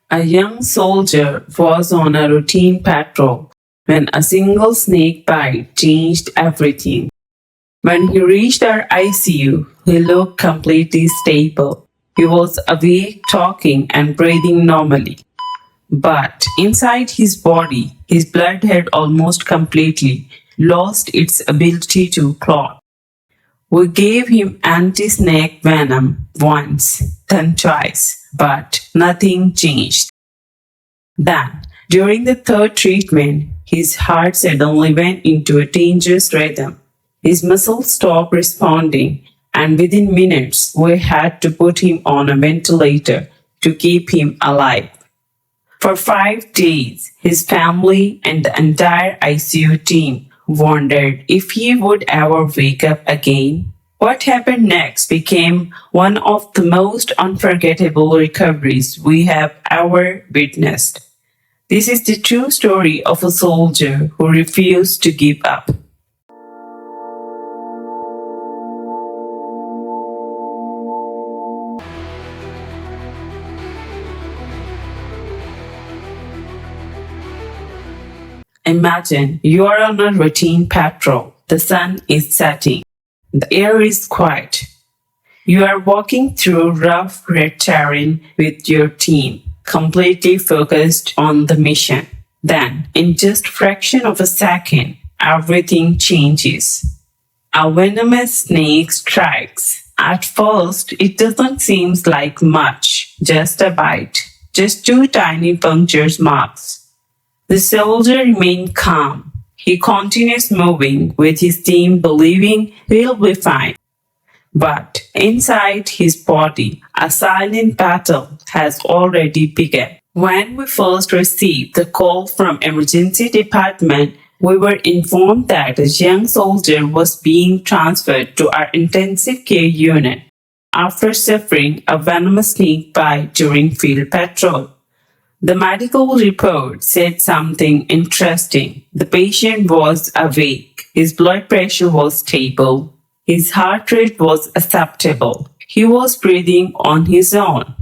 A young soldier was on a routine patrol when a single snake bite changed everything. When he reached our ICU, he looked completely stable. He was awake, talking, and breathing normally. But inside his body, his blood had almost completely lost its ability to clot. We gave him anti-snake venom once, then twice, but nothing changed. Then, during the third treatment, his heart suddenly went into a dangerous rhythm. His muscles stopped responding, and within minutes, we had to put him on a ventilator to keep him alive. For 5 days, his family and the entire ICU team wondered if he would ever wake up again. What happened next became one of the most unforgettable recoveries we have ever witnessed. This is the true story of a soldier who refused to give up. Imagine you are on a routine patrol. The sun is setting. The air is quiet. You are walking through rough red terrain with your team, completely focused on the mission. Then, in just fraction of a second, everything changes. A venomous snake strikes. At first, it doesn't seem like much, just a bite, just two tiny puncture marks. The soldier remained calm. He continues moving with his team, believing he'll be fine. But inside his body, a silent battle has already begun. When we first received the call from emergency department, we were informed that a young soldier was being transferred to our intensive care unit after suffering a venomous snake bite during field patrol. The medical report said something interesting. The patient was awake. His blood pressure was stable. His heart rate was acceptable. He was breathing on his own.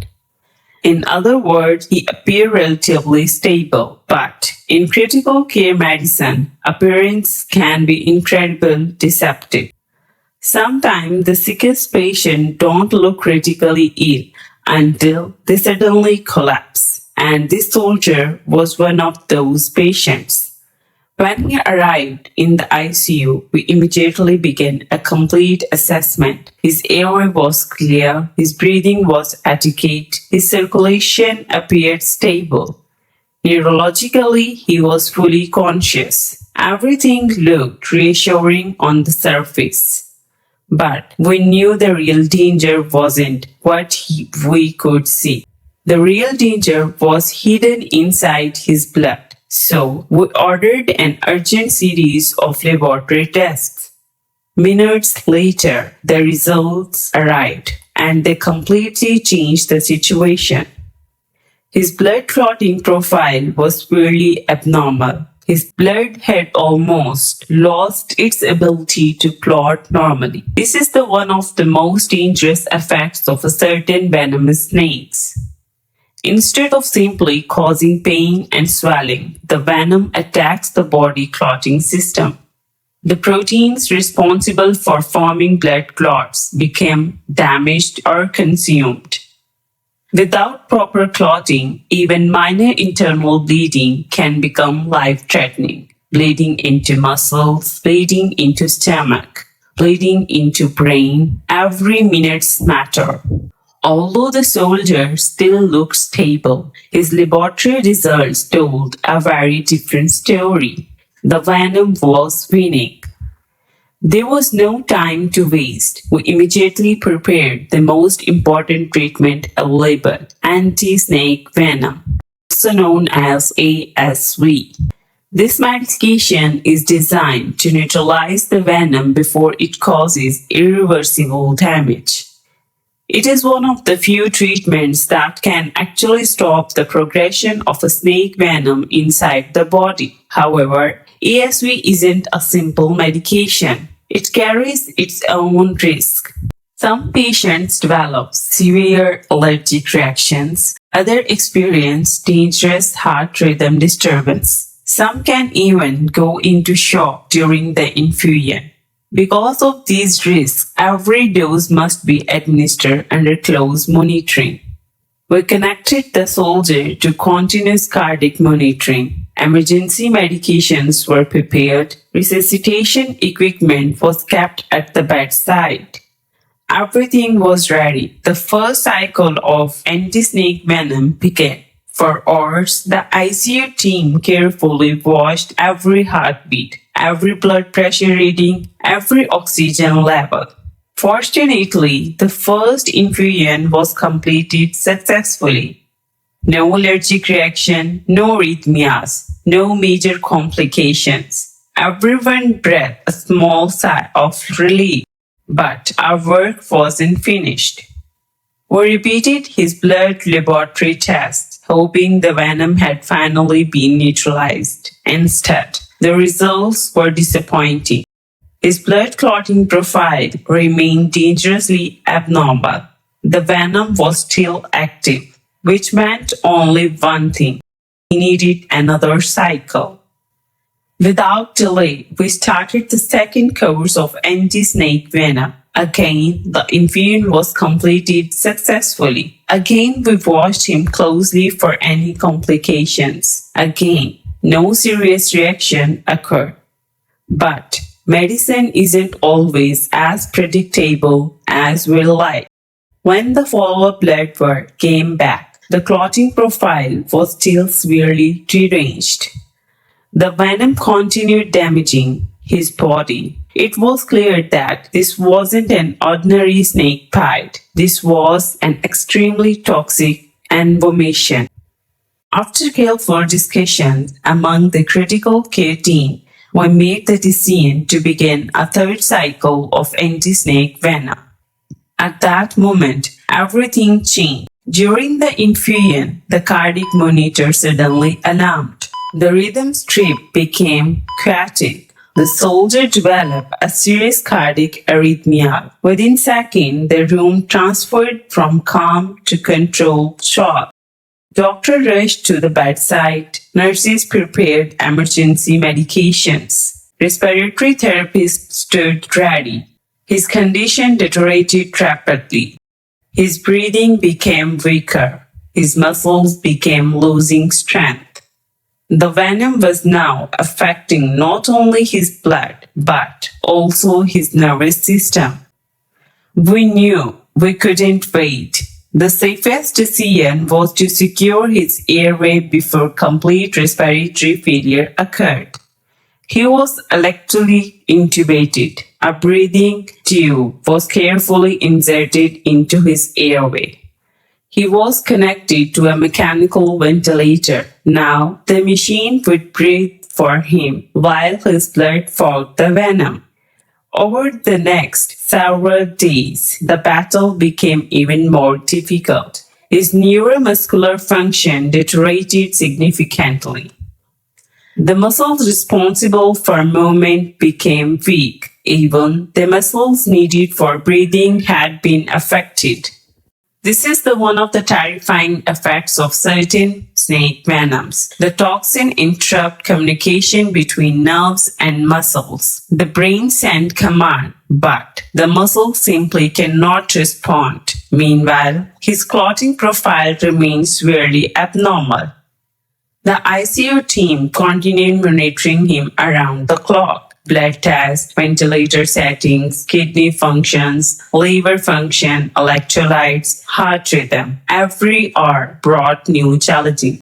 In other words, he appeared relatively stable. But in critical care medicine, appearance can be incredibly deceptive. Sometimes the sickest patients don't look critically ill until they suddenly collapse. And this soldier was one of those patients. When he arrived in the ICU, we immediately began a complete assessment. His airway was clear, his breathing was adequate, his circulation appeared stable. Neurologically, he was fully conscious. Everything looked reassuring on the surface. But we knew the real danger wasn't what we could see. The real danger was hidden inside his blood. So we ordered an urgent series of laboratory tests. Minutes later, the results arrived and they completely changed the situation. His blood clotting profile was really abnormal. His blood had almost lost its ability to clot normally. This is the one of the most dangerous effects of a certain venomous snakes. Instead of simply causing pain and swelling, the venom attacks the body clotting system. The proteins responsible for forming blood clots became damaged or consumed. Without proper clotting, even minor internal bleeding can become life-threatening. Bleeding into muscles, bleeding into stomach, bleeding into brain, every minute's matter. Although the soldier still looked stable, his laboratory results told a very different story. The venom was winning. There was no time to waste. We immediately prepared the most important treatment available, anti-snake venom, also known as ASV. This medication is designed to neutralize the venom before it causes irreversible damage. It is one of the few treatments that can actually stop the progression of a snake venom inside the body. However, ASV isn't a simple medication. It carries its own risk. Some patients develop severe allergic reactions, Others experience dangerous heart rhythm disturbance. Some can even go into shock during the infusion. Because of these risks, every dose must be administered under close monitoring. We connected the soldier to continuous cardiac monitoring. Emergency medications were prepared. Resuscitation equipment was kept at the bedside. Everything was ready. The first cycle of anti-snake venom began. For hours, the ICU team carefully watched every heartbeat, every blood pressure reading, every oxygen level. Fortunately, the first infusion was completed successfully. No allergic reaction, no arrhythmias, no major complications. Everyone breathed a small sigh of relief, but our work wasn't finished. We repeated his blood laboratory tests, hoping the venom had finally been neutralized. Instead, the results were disappointing. His blood clotting profile remained dangerously abnormal. The venom was still active, which meant only one thing: he needed another cycle. Without delay, we started the second course of anti-snake venom. Again, the infusion was completed successfully. Again, we watched him closely for any complications. Again, no serious reaction occurred. But medicine isn't always as predictable as we like. When the follow-up blood work came back, the clotting profile was still severely deranged. The venom continued damaging his body. It was clear that this wasn't an ordinary snake bite. This was an extremely toxic envomation. After careful discussions among the critical care team, we made the decision to begin a third cycle of anti-snake venom. At that moment, everything changed. During the infusion, the cardiac monitor suddenly alarmed. The rhythm strip became chaotic. The soldier developed a serious cardiac arrhythmia. Within seconds, the room transferred from calm to controlled shock. Doctor rushed to the bedside. Nurses prepared emergency medications. Respiratory therapists stood ready. His condition deteriorated rapidly. His breathing became weaker. His muscles became losing strength. The venom was now affecting not only his blood, but also his nervous system. We knew we couldn't wait. The safest decision was to secure his airway before complete respiratory failure occurred. He was electrically intubated. A breathing tube was carefully inserted into his airway. He was connected to a mechanical ventilator. Now the machine would breathe for him while his blood fought the venom. Over the next several days, the battle became even more difficult. His neuromuscular function deteriorated significantly. The muscles responsible for movement became weak. Even the muscles needed for breathing had been affected. This is one of the terrifying effects of certain snake venoms. The toxin interrupts communication between nerves and muscles. The brain sends command, but the muscles simply cannot respond. Meanwhile, his clotting profile remains severely abnormal. The ICU team continued monitoring him around the clock. Blood tests, ventilator settings, kidney functions, liver function, electrolytes, heart rhythm. Every hour brought new challenges.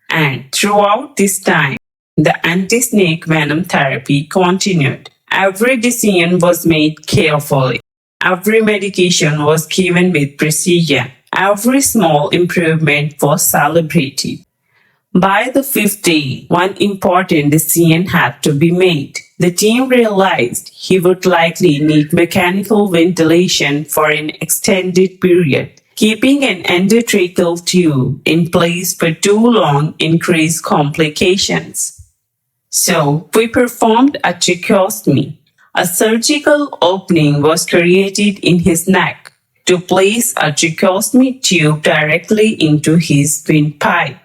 And throughout this time, the anti-snake venom therapy continued. Every decision was made carefully. Every medication was given with precision. Every small improvement was celebrated. By the fifth day, one important decision had to be made. The team realized he would likely need mechanical ventilation for an extended period. Keeping an endotracheal tube in place for too long increased complications. So, we performed a tracheostomy. A surgical opening was created in his neck. to place a tracheostomy tube directly into his windpipe.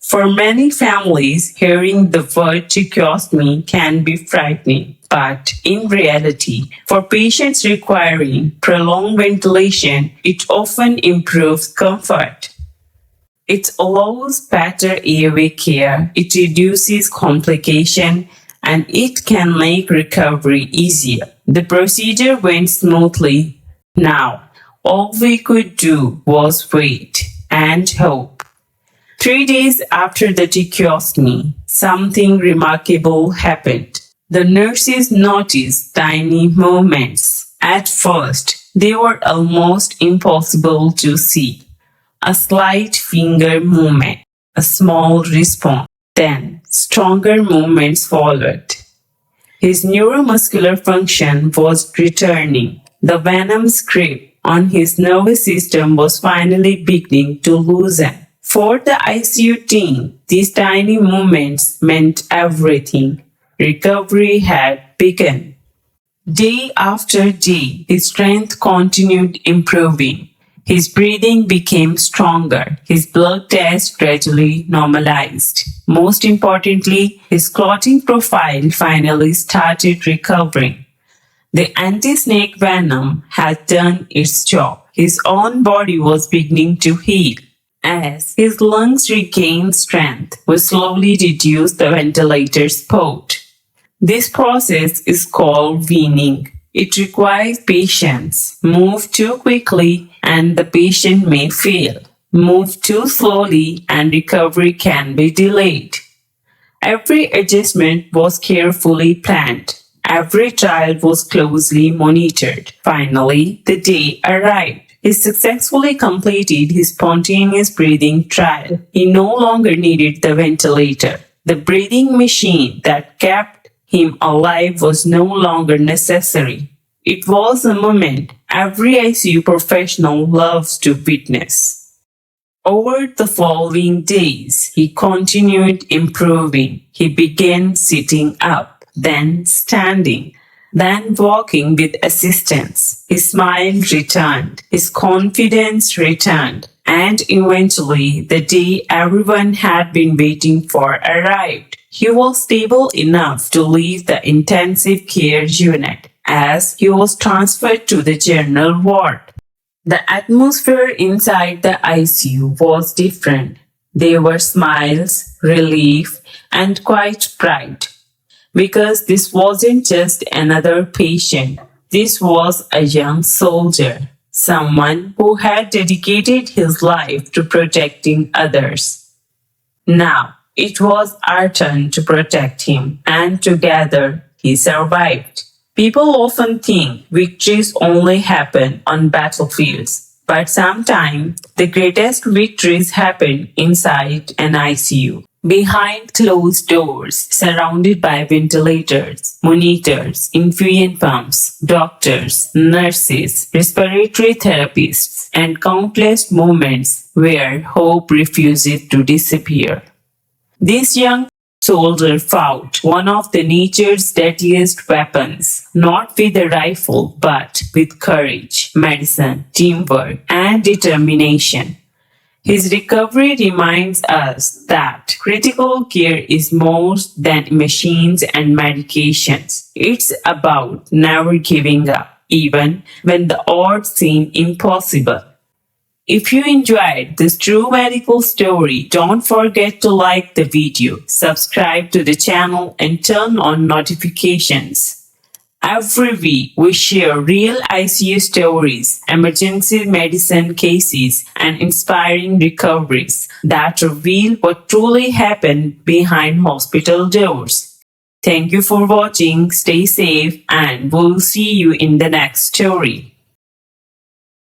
For many families, hearing the word tracheostomy can be frightening, but in reality, for patients requiring prolonged ventilation, it often improves comfort. It allows better airway care, it reduces complication, and it can make recovery easier. The procedure went smoothly. Now, all we could do was wait and hope. 3 days after the tracheostomy, something remarkable happened. The nurses noticed tiny movements. At first, they were almost impossible to see. A slight finger movement, a small response, then stronger movements followed. His neuromuscular function was returning. The venomous grip on his nervous system was finally beginning to loosen. For the ICU team, these tiny movements meant everything. Recovery had begun. Day after day, his strength continued improving. His breathing became stronger. His blood tests gradually normalized. Most importantly, his clotting profile finally started recovering. The anti-snake venom had done its job. His own body was beginning to heal. As his lungs regained strength, we slowly reduced the ventilator support. This process is called weaning. It requires patience. Move too quickly and the patient may fail. Move too slowly and recovery can be delayed. Every adjustment was carefully planned. Every trial was closely monitored. Finally, the day arrived. He successfully completed his spontaneous breathing trial. He no longer needed the ventilator. The breathing machine that kept him alive was no longer necessary. It was a moment every ICU professional loves to witness. Over the following days, he continued improving. He began sitting up, then standing, then walking with assistance. His smile returned, his confidence returned, and eventually the day everyone had been waiting for arrived. He was stable enough to leave the intensive care unit as he was transferred to the general ward. The atmosphere inside the ICU was different. There were smiles, relief, and quiet pride. Because this wasn't just another patient. This was a young soldier, someone who had dedicated his life to protecting others. Now, it was our turn to protect him, and together he survived. People often think victories only happen on battlefields, but sometimes the greatest victories happen inside an ICU. Behind closed doors, surrounded by ventilators, monitors, infusion pumps, doctors, nurses, respiratory therapists, and countless moments where hope refuses to disappear. This young soldier fought one of the nature's deadliest weapons, not with a rifle, but with courage, medicine, teamwork, and determination. His recovery reminds us that critical care is more than machines and medications. It's about never giving up, even when the odds seem impossible. If you enjoyed this true medical story, don't forget to like the video, subscribe to the channel, and turn on notifications. Every week, we share real ICU stories, emergency medicine cases, and inspiring recoveries that reveal what truly happened behind hospital doors. Thank you for watching, stay safe, and we'll see you in the next story.